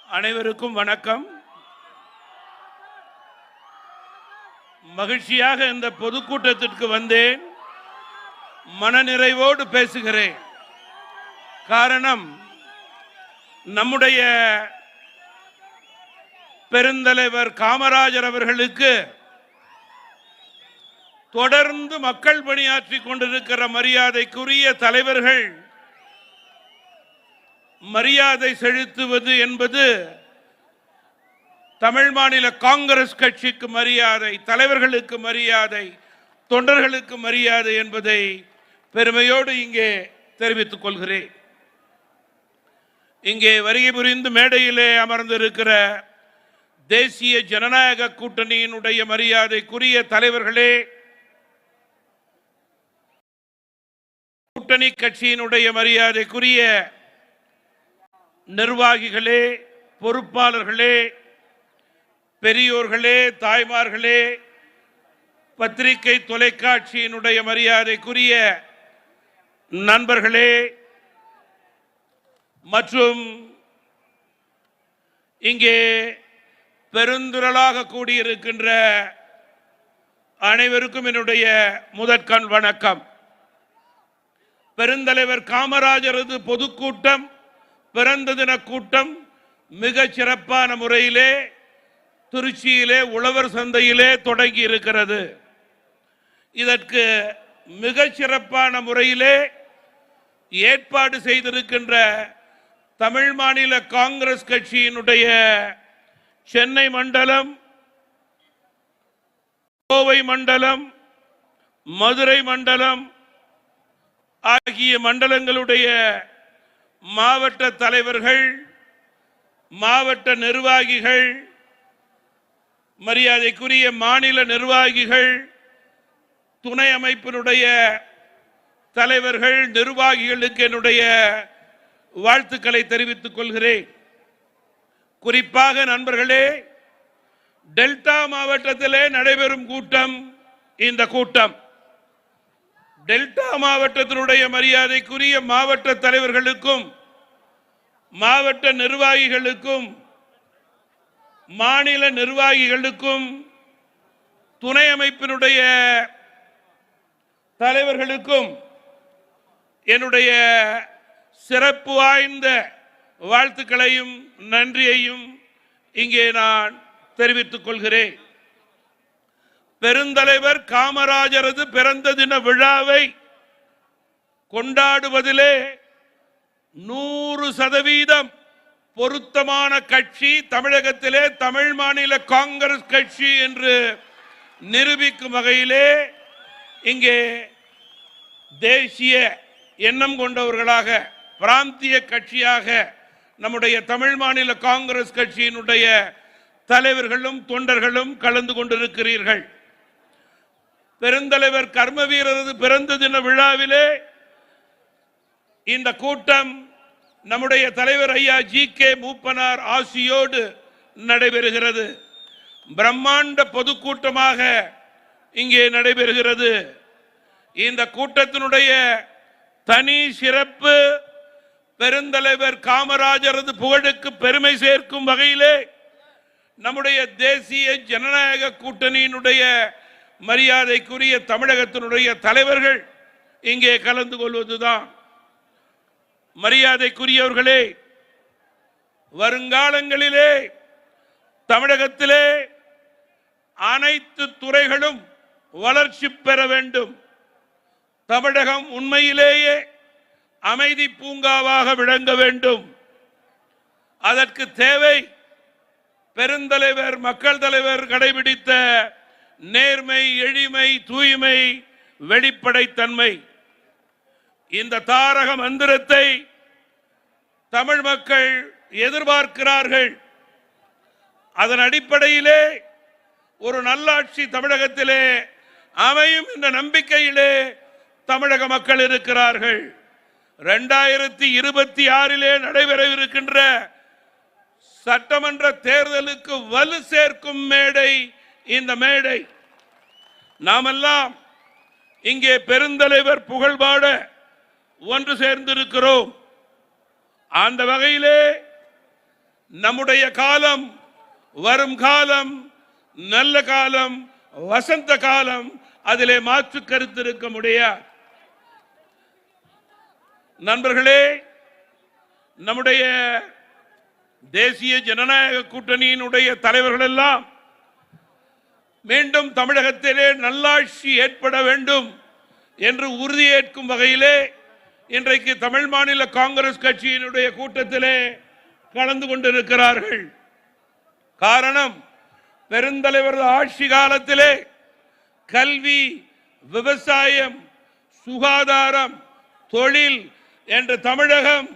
அனைவருக்கும் வணக்கம். மகிழ்ச்சியாக இந்த பொதுக்கூட்டத்திற்கு வந்தேன். மனநிறைவோடு பேசுகிறேன். காரணம், நம்முடைய பெருந்தலைவர் காமராஜர் அவர்களுக்கு தொடர்ந்து மக்கள் பணியாற்றி கொண்டிருக்கிற மரியாதைக்குரிய தலைவர்கள் மரியாதை செலுத்துவது என்பது தமிழ் மாநில காங்கிரஸ் கட்சிக்கு மரியாதை, தலைவர்களுக்கு மரியாதை, தொண்டர்களுக்கு மரியாதை என்பதை பெருமையோடு இங்கே தெரிவித்துக் கொள்கிறேன். இங்கே வருகை புரிந்து மேடையிலே அமர்ந்திருக்கிற தேசிய ஜனநாயக கூட்டணியினுடைய மரியாதைக்குரிய தலைவர்களே, கூட்டணி கட்சியினுடைய மரியாதைக்குரிய நிர்வாகிகளே, பொறுப்பாளர்களே, பெரியோர்களே, தாய்மார்களே, பத்திரிகை தொலைக்காட்சியினுடைய மரியாதைக்குரிய நண்பர்களே மற்றும் இங்கே பெருந்திரளாக கூடியிருக்கின்ற அனைவருக்கும் என்னுடைய முதற்கண் வணக்கம். பெருந்தலைவர் காமராஜரது பொதுக்கூட்டம், பிறந்த தின கூட்டம் மிக சிறப்பான முறையிலே திருச்சியிலே உழவர் சந்தையிலே தொடங்கி இருக்கிறது. இதற்கு மிக சிறப்பான முறையிலே ஏற்பாடு செய்திருக்கின்ற தமிழ் மாநில காங்கிரஸ் கட்சியினுடைய சென்னை மண்டலம், கோவை மண்டலம், மதுரை மண்டலம் ஆகிய மண்டலங்களுடைய மாவட்ட தலைவர்கள், மாவட்ட நிர்வாகிகள், மரியாதைக்குரிய மாநில நிர்வாகிகள், துணை அமைப்பினுடைய தலைவர்கள், நிர்வாகிகளுக்கு என்னுடைய வாழ்த்துக்களை தெரிவித்துக் கொள்கிறேன். குறிப்பாக நண்பர்களே, டெல்டா மாவட்டத்திலே நடைபெறும் கூட்டம் இந்த கூட்டம். டெல்டா மாவட்டத்தினுடைய மரியாதைக்குரிய மாவட்ட தலைவர்களுக்கும், மாவட்ட நிர்வாகிகளுக்கும், மாநில நிர்வாகிகளுக்கும், துணை அமைப்பினுடைய தலைவர்களுக்கும் என்னுடைய சிறப்பு வாய்ந்த வாழ்த்துக்களையும் நன்றியையும் இங்கே நான் தெரிவித்துக் கொள்கிறேன். பெருந்தலைவர் காமராஜரது பிறந்த தின விழாவை கொண்டாடுவதிலே 100% பொருத்தமான கட்சி தமிழகத்திலே தமிழ் மாநில காங்கிரஸ் கட்சி என்று நிரூபிக்கும் வகையிலே இங்கே தேசிய எண்ணம் கொண்டவர்களாக, பிராந்திய கட்சியாக நம்முடைய தமிழ் மாநில காங்கிரஸ் கட்சியினுடைய தலைவர்களும் தொண்டர்களும் கலந்து கொண்டிருக்கிறீர்கள். பெருந்தலைவர் கர்மவீரரது பிறந்த தின விழாவிலே இந்த கூட்டம் நம்முடைய தலைவர் ஐயா ஜி.கே. மூப்பனார் ஆசியோடு நடைபெறுகிறது. பிரம்மாண்ட பொதுக்கூட்டமாக இங்கே நடைபெறுகிறது. இந்த கூட்டத்தினுடைய தனி சிறப்பு, பெருந்தலைவர் காமராஜரது புகழுக்கு பெருமை சேர்க்கும் வகையிலே நம்முடைய தேசிய ஜனநாயக கூட்டணியினுடைய மரியாதைக்குரிய தமிழகத்தினுடைய தலைவர்கள் இங்கே கலந்து கொள்வதுதான். மரியாதைக்குரியவர்களே, வருங்காலங்களிலே தமிழகத்திலே அனைத்து துறைகளும் வளர்ச்சி பெற வேண்டும். தமிழகம் உண்மையிலேயே அமைதி பூங்காவாக விளங்க வேண்டும். அதற்கு தேவை பெருந்தலைவர், மக்கள் தலைவர் கடைபிடித்த நேர்மை, எளிமை, தூய்மை, வெளிப்படைத்தன்மை. இந்த தாரக மந்திரத்தை தமிழ் மக்கள் எதிர்பார்க்கிறார்கள். அதன் அடிப்படையிலே ஒரு நல்லாட்சி தமிழகத்திலே அமையும் என்ற நம்பிக்கையிலே தமிழக மக்கள் இருக்கிறார்கள். 2026 நடைபெறவிருக்கின்ற சட்டமன்ற தேர்தலுக்கு வலு சேர்க்கும் மேடை இந்த மேடை. நாமெல்லாம் இங்கே பெருந்தலைவர் புகழ்பாட ஒன்று சேர்ந்திருக்கிறோம். அந்த வகையிலே நம்முடைய காலம், வரும் காலம், நல்ல காலம், வசந்த காலம், அதிலே மாற்று கருத்து இருக்க முடியாது. நண்பர்களே, நம்முடைய தேசிய ஜனநாயக கூட்டணியினுடைய தலைவர்கள் எல்லாம் மீண்டும் தமிழகத்திலே நல்லாட்சி ஏற்பட வேண்டும் என்று உறுதியேற்கும் வகையிலே இன்றைக்கு தமிழ் மாநில காங்கிரஸ் கட்சியினுடைய கூட்டத்திலே கலந்து கொண்டிருக்கிறார்கள். காரணம், பெருந்தலைவர் ஆட்சி காலத்திலே கல்வி, விவசாயம், சுகாதாரம், தொழில் என்ற தமிழகம்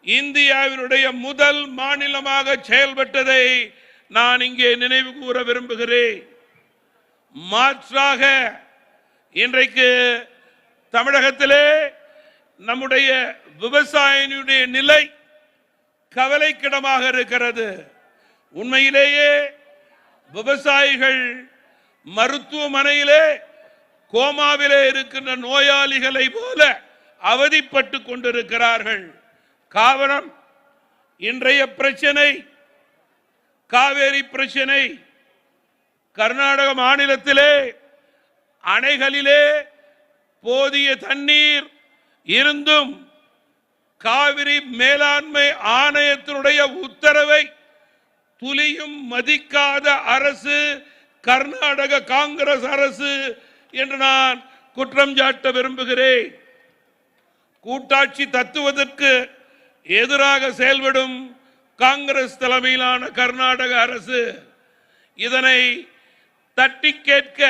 இந்தியாவினுடைய முதல் மாநிலமாக செயல்பட்டதை நான் இங்கே நினைவு கூற விரும்புகிறேன். மாற்றாக இன்றைக்கு தமிழகத்திலே நம்முடைய விவசாயினுடைய நிலை கவலைக்கிடமாக இருக்கிறது. உண்மையிலேயே விவசாயிகள் மருத்துவமனையிலே கோமாவிலே இருக்கின்ற நோயாளிகளை போல அவதிப்பட்டு கொண்டிருக்கிறார்கள். காரணம், இன்றைய பிரச்சனை காவேரி பிரச்சனை. கர்நாடக மாநிலத்திலே அணைகளிலே போதிய தண்ணீர் இருந்தும் காவிரி மேலாண்மை ஆணையத்தினுடைய உத்தரவை துளியும் மதிக்காத அரசு கர்நாடக காங்கிரஸ் அரசு என்று நான் குற்றம் சாட்ட விரும்புகிறேன். கூட்டாட்சி தத்துவத்திற்கு எதிராக செயல்படும் காங்கிரஸ் தலைமையிலான கர்நாடக அரசு இதனை தட்டி கேட்க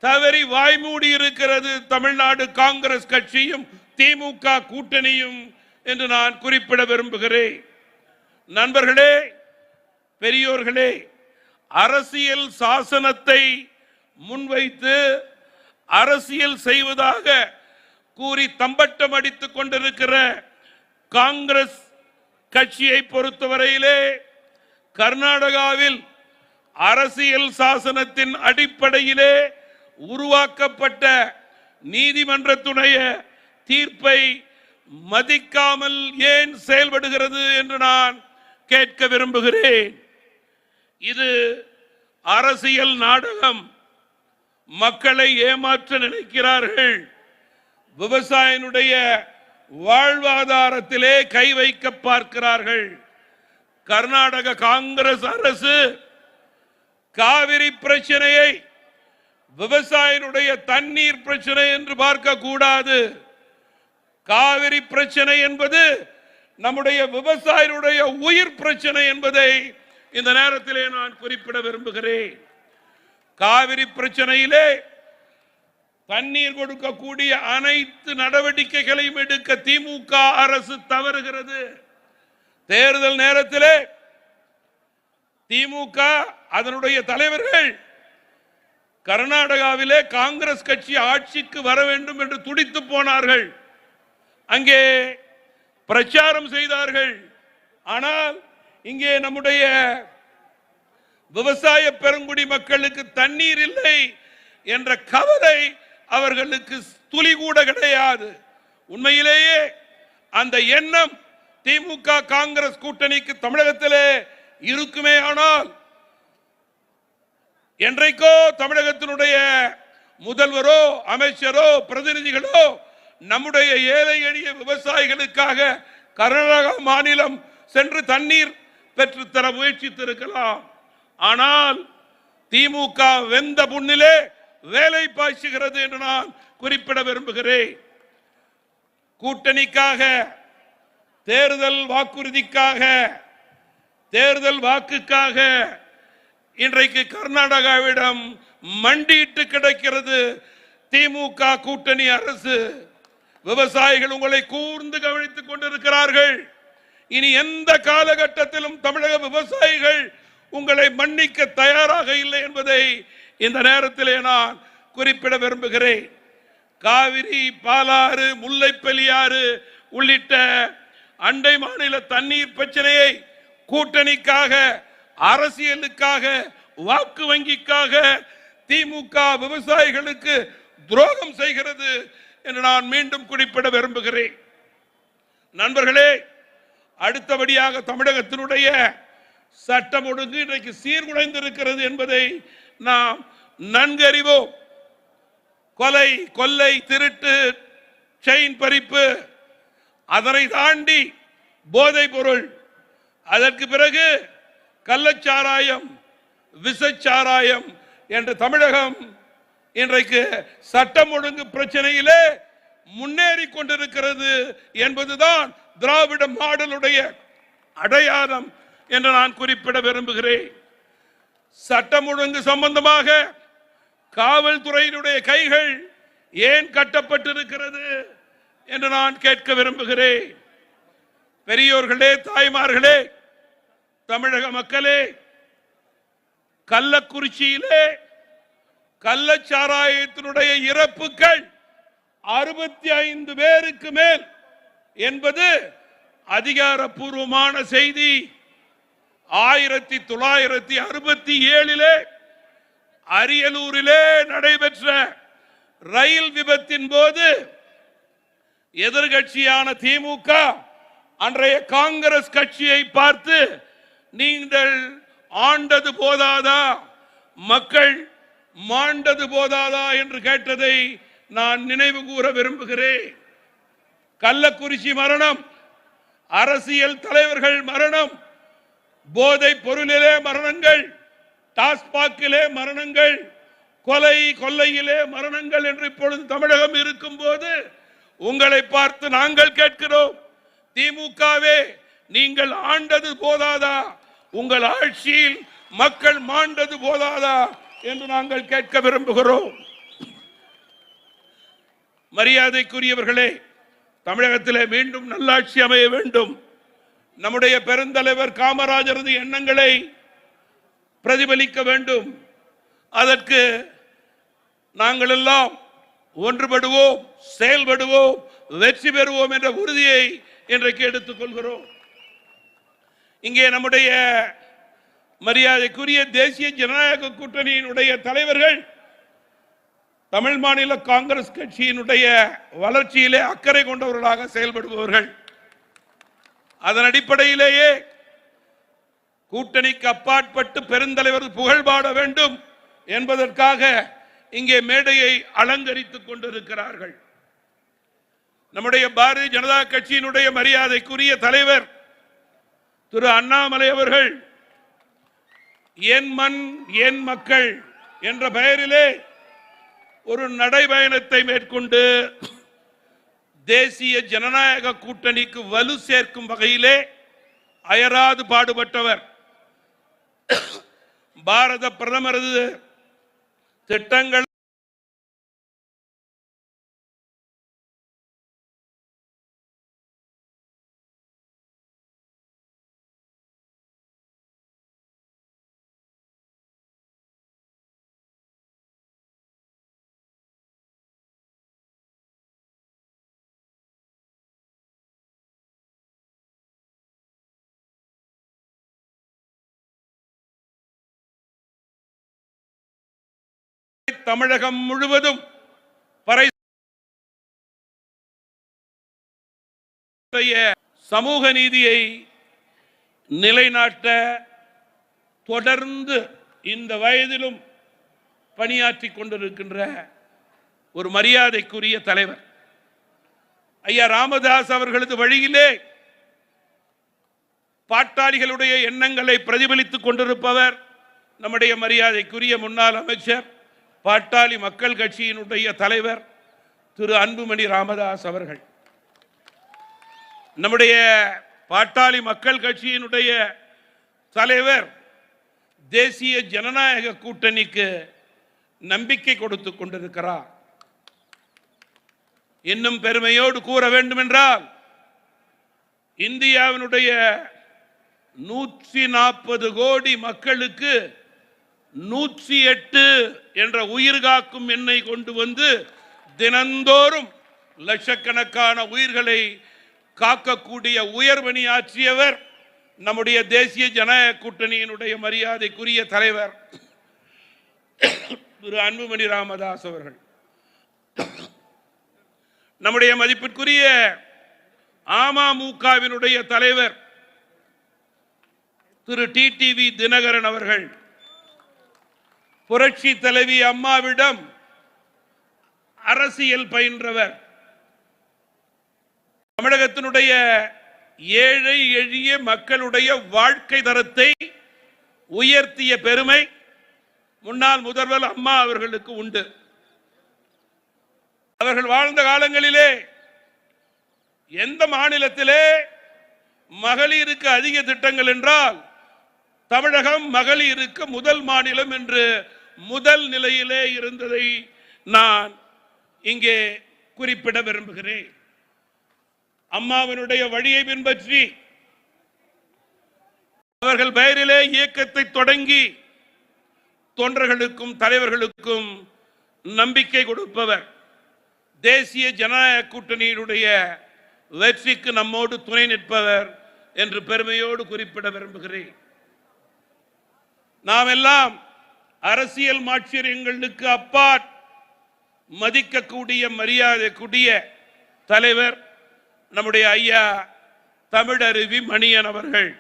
தவறி வாய்மூடி இருக்கிறது தமிழ்நாடு காங்கிரஸ் கட்சியும் திமுக கூட்டணியும் என்று நான் குறிப்பிட விரும்புகிறேன். நண்பர்களே, பெரியோர்களே, அரசியல் சாசனத்தை முன்வைத்து அரசியல் செய்வதாக கூறி தம்பட்டம் அடித்துக் கொண்டிருக்கிற காங்கிரஸ் கட்சியை பொறுத்தவரையிலே கர்நாடகாவில் அரசியல் சாசனத்தின் அடிப்படையிலே உருவாக்கப்பட்ட நீதிமன்றத்துடைய தீர்ப்பை மதிக்காமல் ஏன் செயல்படுகிறது என்று நான் கேட்க விரும்புகிறேன். இது அரசியல் நாடகம். மக்களை ஏமாற்ற நினைக்கிறார்கள். விவசாயினுடைய வாழ்வாதாரத்திலே கை வைக்க பார்க்கிறார்கள். கர்நாடக காங்கிரஸ் அரசு காவிரி பிரச்சனையை விவசாயினுடைய தண்ணீர் பிரச்சனை என்று பார்க்க கூடாது. காவிரி பிரச்சனை என்பது நம்முடைய விவசாயினுடைய உயிர் பிரச்சனை என்பதை இந்த நேரத்திலே நான் குறிப்பிட விரும்புகிறேன். காவிரி பிரச்சனையிலே தண்ணீர் கொடுக்கக்கூடிய அனைத்து நடவடிக்கைகளையும் எடுக்க திமுக அரசு தவறுகிறது. தேர்தல் நேரத்திலே திமுக அதனுடைய தலைவர்கள் கர்நாடகாவிலே காங்கிரஸ் கட்சி ஆட்சிக்கு வர வேண்டும் என்று துடித்து போனார்கள். அங்கே பிரச்சாரம் செய்தார்கள். ஆனால் இங்கே நம்முடைய விவசாய பெருங்குடி மக்களுக்கு தண்ணீர் இல்லை என்ற கவலை அவர்களுக்கு துளி கூட கிடையாது. உண்மையிலேயே அந்த எண்ணம் திமுக காங்கிரஸ் கூட்டணிக்கு தமிழகத்திலே இருக்குமே ஆனால் என்றைக்கோ தமிழகத்தினுடைய முதல்வரோ அமைச்சரோ பிரதிநிதிகளோ நம்முடைய ஏழை எளிய விவசாயிகளுக்காக கர்நாடக மாநிலம் சென்று தண்ணீர் பெற்றுத்தர முயற்சித்திருக்கலாம். ஆனால் திமுக வெந்த புண்ணிலே வேலை பாய்ச்சுகிறது என்று நான் குறிப்பிட விரும்புகிறேன். கூட்டணிக்காக, தேர்தல் வாக்குறுதிக்காக, தேர்தல் வாக்குக்காக இன்றைக்கு கர்நாடகாவிடம் மண்டியிட்டு கிடைக்கிறது திமுக கூட்டணி அரசு. விவசாயிகள் உங்களை கூர்ந்து கவனித்துக் கொண்டிருக்கிறார்கள். இனி எந்த காலகட்டத்திலும் தமிழக விவசாயிகள் உங்களை மன்னிக்க தயாராக இல்லை என்பதை இந்த நேரத்திலே நான் குறிப்பிட விரும்புகிறேன். காவிரி, பாலாறு, முல்லைப்பெரியாறு உள்ளிட்ட அண்டை மாநில தண்ணீர் பிரச்சனையை கூட்டணிக்காக, அரசியலுக்காக, வாக்கு வங்கிக்காக திமுக விவசாயிகளுக்கு துரோகம் செய்கிறது என்று நான் மீண்டும் குறிப்பிட விரும்புகிறேன். நண்பர்களே, அடுத்தபடியாக தமிழகத்தினுடைய சட்டம் ஒழுங்கு இன்றைக்கு சீர்குலைந்திருக்கிறது என்பதை நாம் நன்கறிவோம். கொலை, கொள்ளை, திருட்டு, செயின் பறிப்பு, அதனை தாண்டி போதை பொருள், அதற்கு பிறகு கள்ளச்சாராயம், விஷச்சாராயம் என்று தமிழகம் இன்றைக்கு சட்டம் ஒழுங்கு பிரச்சனையிலே முன்னேறி கொண்டிருக்கிறது என்பதுதான் திராவிட மாடலுடைய அடையாளம் என்று நான் குறிப்பிட விரும்புகிறேன். சட்டம் ஒழுங்கு சம்பந்தமாக காவல்துறையினுடைய கைகள் ஏன் கட்டப்பட்டிருக்கிறது என்று நான் கேட்க விரும்புகிறேன். பெரியோர்களே, தாய்மார்களே, தமிழக மக்களே, கள்ளக்குறிச்சியிலே கள்ளச்சாராயத்தினுடைய இறப்புகள் 65 பேருக்கு மேல் என்பது அதிகாரப்பூர்வமான செய்தி. 1967 அரியலூரிலே நடைபெற்ற ரயில் விபத்தின் போது எதிர்கட்சியான திமுக அன்றைய காங்கிரஸ் கட்சியை பார்த்து, நீங்கள் ஆண்டது போதாதா, மக்கள் மாண்டது போதாதா என்று கேட்டதை நான் நினைவு கூற விரும்புகிறேன். கள்ளக்குறிச்சி மரணம், அரசியல் தலைவர்கள் மரணம், போதை பொருளிலே மரணங்கள், டாஸ்மாகிலே மரணங்கள், கொலை கொள்ளையிலே மரணங்கள் என்று இப்பொழுது தமிழகம் இருக்கும் போது உங்களை பார்த்து நாங்கள் கேட்கிறோம், திமுகவே நீங்கள் ஆண்டது போதாதா, உங்கள் ஆட்சியில் மக்கள் மாண்டது போதாதா என்று நாங்கள் கேட்க விரும்புகிறோம். மரியாதைக்குரியவர்களே, தமிழகத்திலே மீண்டும் நல்லாட்சி அமைய வேண்டும். நம்முடைய பெருந்தலைவர் காமராஜரது எண்ணங்களை பிரதிபலிக்க வேண்டும். அதற்கு நாங்கள் எல்லாம் ஒன்றுபடுவோம், செயல்படுவோம், வெற்றி பெறுவோம் என்ற உறுதியை இன்றைக்கு எடுத்துக் கொள்கிறோம். இங்கே நம்முடைய மரியாதைக்குரிய தேசிய ஜனநாயக கூட்டணியினுடைய தலைவர்கள் தமிழ் மாநில காங்கிரஸ் கட்சியினுடைய வளர்ச்சியிலே அக்கறை கொண்டவர்களாக செயல்படுபவர்கள். அதன் அடிப்படையிலேயே கூட்டணிக்கு அப்பாற்பட்டு பெருந்தலைவர் புகழ்பாட வேண்டும் என்பதற்காக இங்கே மேடையை அலங்கரித்துக் கொண்டிருக்கிறார்கள். நம்முடைய பாரதிய ஜனதா கட்சியினுடைய மரியாதைக்குரிய தலைவர் திரு அண்ணாமலை அவர்கள் என் மண் என் மக்கள் என்ற பெயரிலே ஒரு நடைபயணத்தை மேற்கொண்டு தேசிய ஜனநாயக கூட்டணிக்கு வலு சேர்க்கும் வகையிலே அயராது பாடுபட்டவர். பாரத பிரதமரது திட்டங்கள் தமிழகம் முழுவதும் சமூக நீதியை நிலைநாட்ட தொடர்ந்து இந்த வயதிலும் பணியாற்றிக் கொண்டிருக்கின்ற ஒரு மரியாதைக்குரிய தலைவர் ஐயா ராமதாஸ் அவர்களது வழியிலே பாட்டாளிகளுடைய எண்ணங்களை பிரதிபலித்துக் கொண்டிருப்பவர் நம்முடைய மரியாதைக்குரிய முன்னாள் அமைச்சர், பாட்டாளி மக்கள் கட்சியினுடைய தலைவர் திரு அன்புமணி ராமதாஸ் அவர்கள். நம்முடைய பாட்டாளி மக்கள் கட்சியினுடைய தலைவர் தேசிய ஜனநாயக கூட்டணிக்கு நம்பிக்கை கொடுத்துக் கொண்டிருக்கிறார். இன்னும் பெருமையோடு கூற வேண்டும் என்றால், இந்தியாவினுடைய 140 கோடி மக்களுக்கு 108 என்ற உயிர்காக்கும் எண்ணை கொண்டு வந்து தினந்தோறும் லட்சக்கணக்கான உயிர்களை காக்கக்கூடிய உயர்வணி ஆற்றியவர் நம்முடைய தேசிய ஜனநாயக கூட்டணியினுடைய மரியாதைக்குரிய தலைவர் திரு அன்புமணி ராமதாஸ் அவர்கள். நம்முடைய மதிப்பிற்குரிய அமமுகவினுடைய தலைவர் திரு டிடிவி தினகரன் அவர்கள் புரட்சி தலைவி அம்மாவிடம் அரசியல் பயின்றவர். தமிழகத்தினுடைய ஏழை எளிய மக்களுடைய வாழ்க்கை தரத்தை உயர்த்திய பெருமை முன்னாள் முதல்வர் அம்மா அவர்களுக்கு உண்டு. அவர்கள் வாழ்ந்த காலங்களிலே எந்த மாநிலத்திலே மகளிருக்கு அதிக திட்டங்கள் என்றால் தமிழகம் மகளிருக்கு முதல் மாநிலம் என்று முதல் நிலையிலே இருந்ததை நான் இங்கே குறிப்பிட விரும்புகிறேன். அம்மாவினுடைய வழியை பின்பற்றி அவர்கள் பெயரிலே இயக்கத்தை தொடங்கி தொண்டர்களுக்கும் தலைவர்களுக்கும் நம்பிக்கை கொடுப்பவர். தேசிய ஜனநாயக கூட்டணியினுடைய வெற்றிக்கு நம்மோடு துணை நிற்பவர் என்று பெருமையோடு குறிப்பிட விரும்புகிறேன். நாம் எல்லாம் அரசியல் மாட்சியங்களுக்கு அப்பால் மதிக்கக்கூடிய மரியாதைக்குரிய தலைவர் நம்முடைய ஐயா தமிழருவி மணியன் அவர்கள்.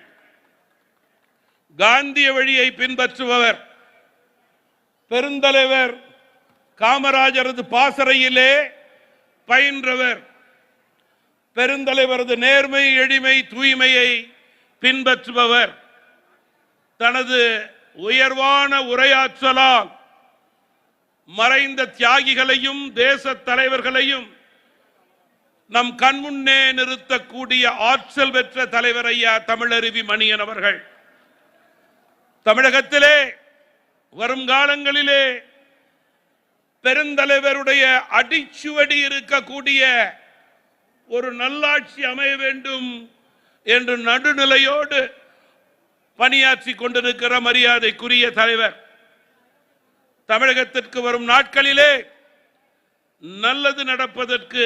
காந்திய வழியை பின்பற்றுபவர். பெருந்தலைவர் காமராஜரது பாசறையிலே பயின்றவர். பெருந்தலைவரது நேர்மை, எளிமை, தூய்மையை பின்பற்றுபவர். தனது உயர்வான உரையாற்றலால் மறைந்த தியாகிகளையும் தேச தலைவர்களையும் நம் கண்முன்னே நிறுத்தக்கூடிய ஆற்றல் பெற்ற தலைவர் ஐயா தமிழருவி மணியன் அவர்கள். தமிழகத்திலே வரும் காலங்களிலே பெருந்தலைவருடைய அடிச்சுவடி இருக்கக்கூடிய ஒரு நல்லாட்சி அமைய வேண்டும் என்று நடுநிலையோடு பணியாற்றி கொண்டிருக்கிற மரியாதைக்குரிய தலைவர். தமிழகத்திற்கு வரும் நாட்களிலே நல்லது நடப்பதற்கு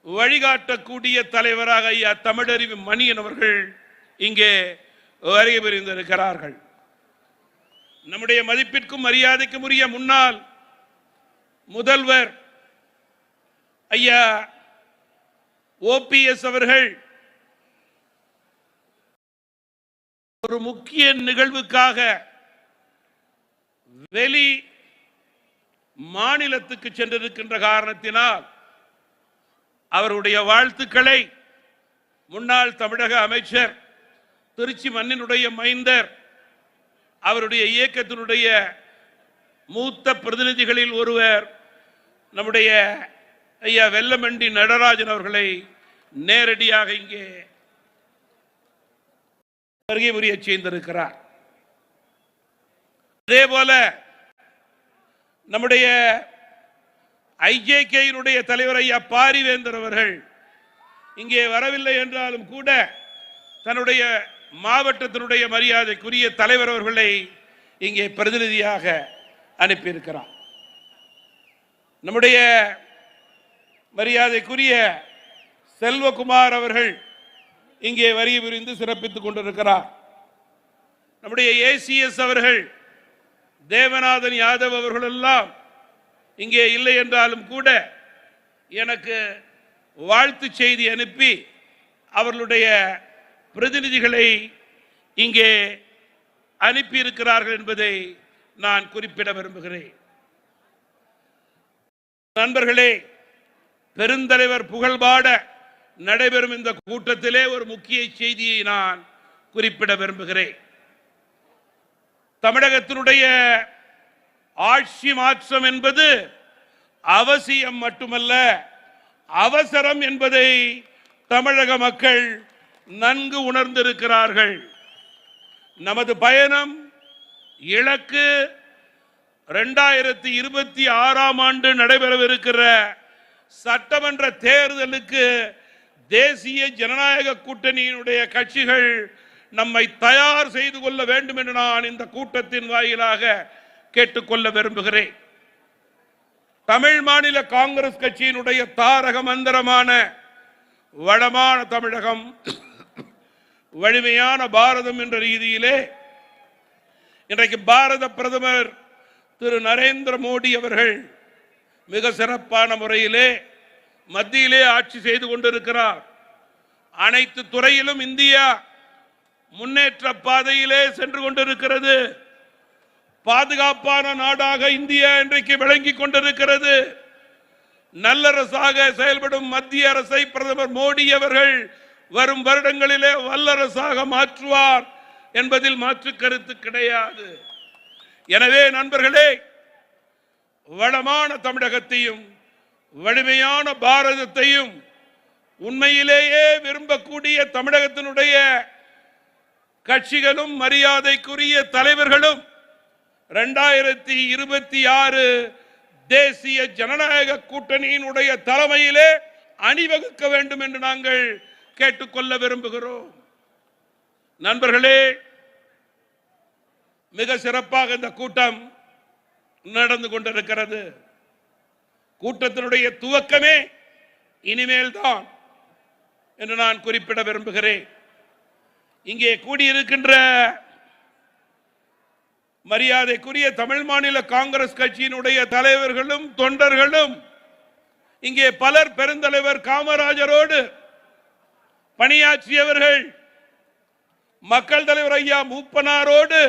வழிகாட்டக்கூடிய தலைவராக ஐயா தமிழருவி மணியன் அவர்கள் இங்கே வருகை புரிந்திருக்கிறார்கள். நம்முடைய மதிப்பிற்கும் மரியாதைக்கும் உரிய முன்னாள் முதல்வர் ஐயா OPS அவர்கள் ஒரு முக்கிய நிகழ்வுக்காக வெளி மாநிலத்துக்கு சென்றிருக்கின்ற காரணத்தினால் அவருடைய வாழ்த்துக்களை முன்னாள் தமிழக அமைச்சர், திருச்சி மண்ணினுடைய மைந்தர், அவருடைய இயக்கத்தினுடைய மூத்த பிரதிநிதிகளில் ஒருவர் நம்முடைய ஐயா வெல்லமண்டி நடராஜன் அவர்களை நேரடியாக இங்கே வருகை புரிய செய்திருக்கிறார். அதே போல நம்முடைய IJK தலைவர் ஐயா பாரிவேந்தர் அவர்கள் இங்கே வரவில்லை என்றாலும் கூட தன்னுடைய மாவட்டத்தினுடைய மரியாதைக்குரிய தலைவர் அவர்களை இங்கே பிரதிநிதியாக அனுப்பியிருக்கிறார். நம்முடைய மரியாதைக்குரிய செல்வகுமார் அவர்கள் இங்கே வருகை புரிந்து சிறப்பித்துக் கொண்டிருக்கிறார். நம்முடைய ACS அவர்கள், தேவநாதன் யாதவ் அவர்கள் எல்லாம் இங்கே இல்லை என்றாலும் கூட எனக்கு வாழ்த்து செய்தி அனுப்பி அவர்களுடைய பிரதிநிதிகளை இங்கே அனுப்பி இருக்கிறார்கள் என்பதை நான் குறிப்பிட விரும்புகிறேன். நண்பர்களே, பெருந்தலைவர் புகழ்பாட நடைபெறும் இந்த கூட்டத்திலே ஒரு முக்கிய செய்தியை நான் குறிப்பிட விரும்புகிறேன். தமிழகத்தினுடைய ஆட்சி மாற்றம் என்பது அவசியம் மட்டுமல்ல, அவசரம் என்பதை தமிழக மக்கள் நன்கு உணர்ந்திருக்கிறார்கள். நமது பயணம் இலக்கு 2026ஆம் ஆண்டு நடைபெறவிருக்கிற சட்டமன்ற தேர்தலுக்கு தேசிய ஜனநாயக கூட்டணியினுடைய கட்சிகள் நம்மை தயார் செய்து கொள்ள வேண்டும் என்று நான் இந்த கூட்டத்தின் வாயிலாக கேட்டுக்கொள்ள விரும்புகிறேன். தமிழ் மாநில காங்கிரஸ் கட்சியினுடைய தாரக மந்திரமான வளமான தமிழகம், வலிமையான பாரதம் என்ற ரீதியிலே இன்றைக்கு பாரத பிரதமர் திரு நரேந்திர மோடி அவர்கள் மிக சிறப்பான முறையிலே மத்தியிலே ஆட்சி செய்து கொண்டிருக்கிறார். அனைத்து துறையிலும் இந்தியா முன்னேற்ற பாதையிலே சென்று கொண்டிருக்கிறது. பாதுகாப்பான நாடாக இந்தியா இன்றைக்கு விளங்கிக் கொண்டிருக்கிறது. நல்லரசாக செயல்படும் மத்திய அரசை பிரதமர் மோடி அவர்கள் வரும் வருடங்களிலே வல்லரசாக மாற்றுவார் என்பதில் மாற்று கருத்து கிடையாது. எனவே நண்பர்களே, வளமான தமிழகத்தையும் வலிமையான பாரதத்தையும் உண்மையிலேயே விரும்பக்கூடிய தமிழகத்தினுடைய கட்சிகளும் மரியாதைக்குரிய தலைவர்களும் 2026 தேசிய ஜனநாயக கூட்டணியினுடைய தலைமையிலே அணிவகுக்க வேண்டும் என்று நாங்கள் கேட்டுக்கொள்ள விரும்புகிறோம். நண்பர்களே, மிக சிறப்பாக இந்த கூட்டம் நடந்து கொண்டிருக்கிறது. கூட்டத்தினுடைய துவக்கமே இனிமேல் தான் என்று நான் குறிப்பிட விரும்புகிறேன். இங்கே கூடியிருக்கின்ற மரியாதைக்குரிய தமிழ் மாநில காங்கிரஸ் கட்சியினுடைய தலைவர்களும் தொண்டர்களும் இங்கே பலர் பெருந்தலைவர் காமராஜரோடு பணியாற்றியவர்கள், மக்கள் தலைவர் ஐயா மூப்பனாரோடு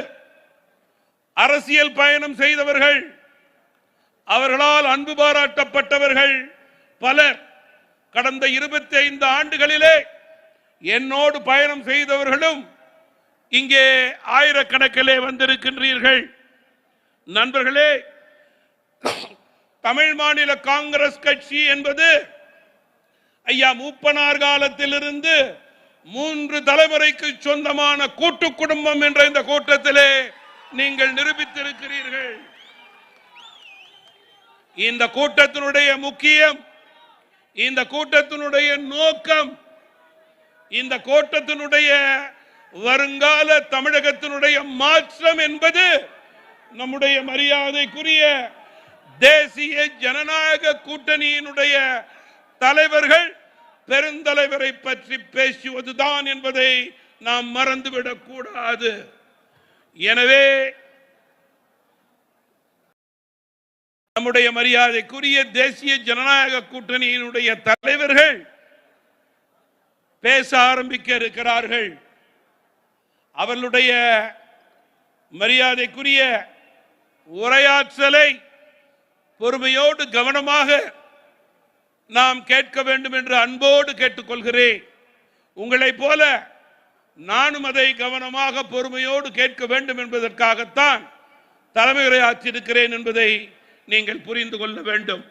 அரசியல் பயணம் செய்தவர்கள், அவர்களால் அன்பு பாராட்டப்பட்டவர்கள் பலர். கடந்த 25 ஆண்டுகளிலே என்னோடு பயணம் செய்தவர்களும் இங்கே ஆயிரக்கணக்கிலே வந்திருக்கின்றீர்கள். நண்பர்களே, தமிழ் மாநில காங்கிரஸ் கட்சி என்பது ஐயா மூப்பனார் காலத்திலிருந்து 3 தலைமுறைக்கு சொந்தமான கூட்டு குடும்பம் என்ற இந்த கூட்டத்திலே நீங்கள் நிரூபித்திருக்கிறீர்கள். இந்த கூட்டத்தினுடைய முக்கியம், இந்த கூட்டத்தினுடைய நோக்கம், இந்த கூட்டத்தினுடைய வருங்கால தமிழகத்தினுடைய மாற்றம் என்பது நம்முடைய மரியாதைக்குரிய தேசிய ஜனநாயக கூட்டணியினுடைய தலைவர்கள் பெருந்தலைவரை பற்றி பேசுவதுதான் என்பதை நாம் மறந்துவிடக் கூடாது. எனவே நம்முடைய மரியாதைக்குரிய தேசிய ஜனநாயக கூட்டணியினுடைய தலைவர்கள் பேச ஆரம்பிக்க இருக்கிறார்கள். அவர்களுடைய மரியாதைக்குரிய உரையாற்றலை பொறுமையோடு கவனமாக நாம் கேட்க வேண்டும் என்று அன்போடு கேட்டுக்கொள்கிறேன். உங்களைப் போல நானும் அதை கவனமாக பொறுமையோடு கேட்க வேண்டும் என்பதற்காகத்தான் தலைமை உரையாற்றியிருக்கிறேன் என்பதை நீங்கள் புரிந்து கொள்ள வேண்டும்.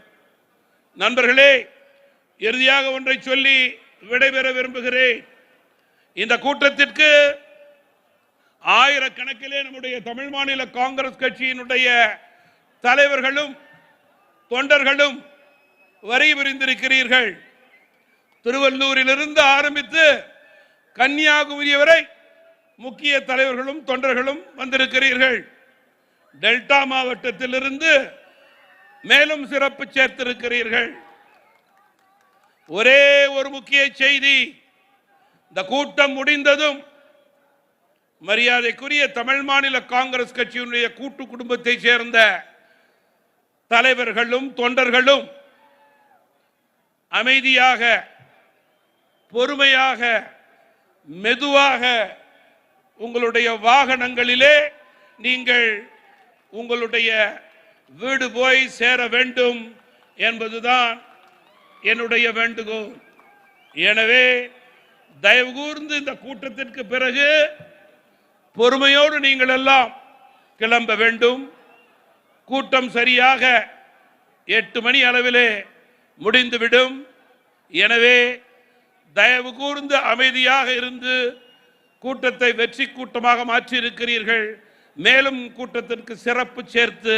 நண்பர்களே, இறுதியாக ஒன்றை சொல்லி விடைபெற விரும்புகிறேன். இந்த கூட்டத்திற்கு ஆயிரக்கணக்கிலே நம்முடைய தமிழ் மாநில காங்கிரஸ் கட்சியினுடைய தலைவர்களும் தொண்டர்களும் வரி புரிந்திருக்கிறீர்கள். திருவள்ளூரிலிருந்து ஆரம்பித்து கன்னியாகுமரி வரை முக்கிய தலைவர்களும் தொண்டர்களும் வந்திருக்கிறீர்கள். டெல்டா மாவட்டத்திலிருந்து மேலும் சிறப்பு சேர்த்திருக்கிறீர்கள். ஒரே ஒரு முக்கிய செய்தி, இந்த கூட்டம் முடிந்ததும் மரியாதைக்குரிய தமிழ் மாநில காங்கிரஸ் கட்சியினுடைய கூட்டு குடும்பத்தை சேர்ந்த தலைவர்களும் தொண்டர்களும் அமைதியாக, பொறுமையாக, மெதுவாக உங்களுடைய வாகனங்களிலே நீங்கள் உங்களுடைய வீடு போய் சேர வேண்டும் என்பதுதான் என்னுடைய வேண்டுகோள். எனவே தயவு கூர்ந்து இந்த கூட்டத்திற்கு பிறகு பொறுமையோடு நீங்கள் எல்லாம் கிளம்ப வேண்டும். கூட்டம் சரியாக 8 மணி அளவிலே முடிந்துவிடும். எனவே தயவு கூர்ந்து அமைதியாக இருந்து கூட்டத்தை வெற்றி கூட்டமாக மாற்றி இருக்கிறீர்கள். மேலும் கூட்டத்திற்கு சிறப்பு சேர்த்து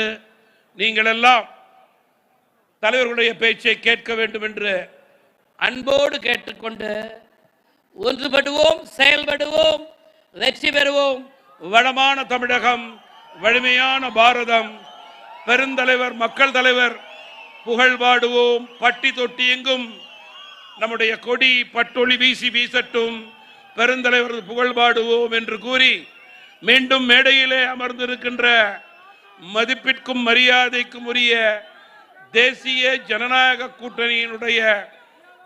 நீங்கள் எல்லாம் தலைவர்களுடைய பேச்சை கேட்க வேண்டும் என்று அன்போடு கேட்டுக்கொண்டு ஒன்றுபடுவோம், செயல்படுவோம், வெற்றி பெறுவோம். வளமான தமிழகம், வலிமையான பாரதம், பெருந்தலைவர் மக்கள் தலைவர் புகழ் பாடுவோம். பட்டி தொட்டி எங்கும் நம்முடைய கொடி பட்டொளி வீசி வீசட்டும், பெருந்தலைவர் புகழ் பாடுவோம் என்று கூறி மீண்டும் மேடையிலே அமர்ந்திருக்கின்ற மதிப்பிற்கும் மரியாதைக்கும் உரிய தேசிய ஜனநாயக கூட்டணியினுடைய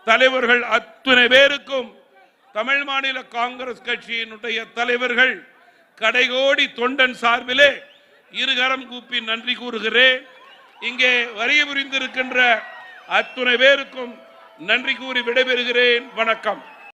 தலைவர்கள் அத்தனை பேருக்கும் தமிழ் மாநில காங்கிரஸ் கட்சியினுடைய தலைவர்கள் கடைகோடி தொண்டன் சார்பிலே இருகரம் கூப்பி நன்றி கூறுகிறேன். இங்கே வருகை புரிந்திருக்கின்ற அத்துணை பேருக்கும் நன்றி கூறி விடைபெறுகிறேன். வணக்கம்.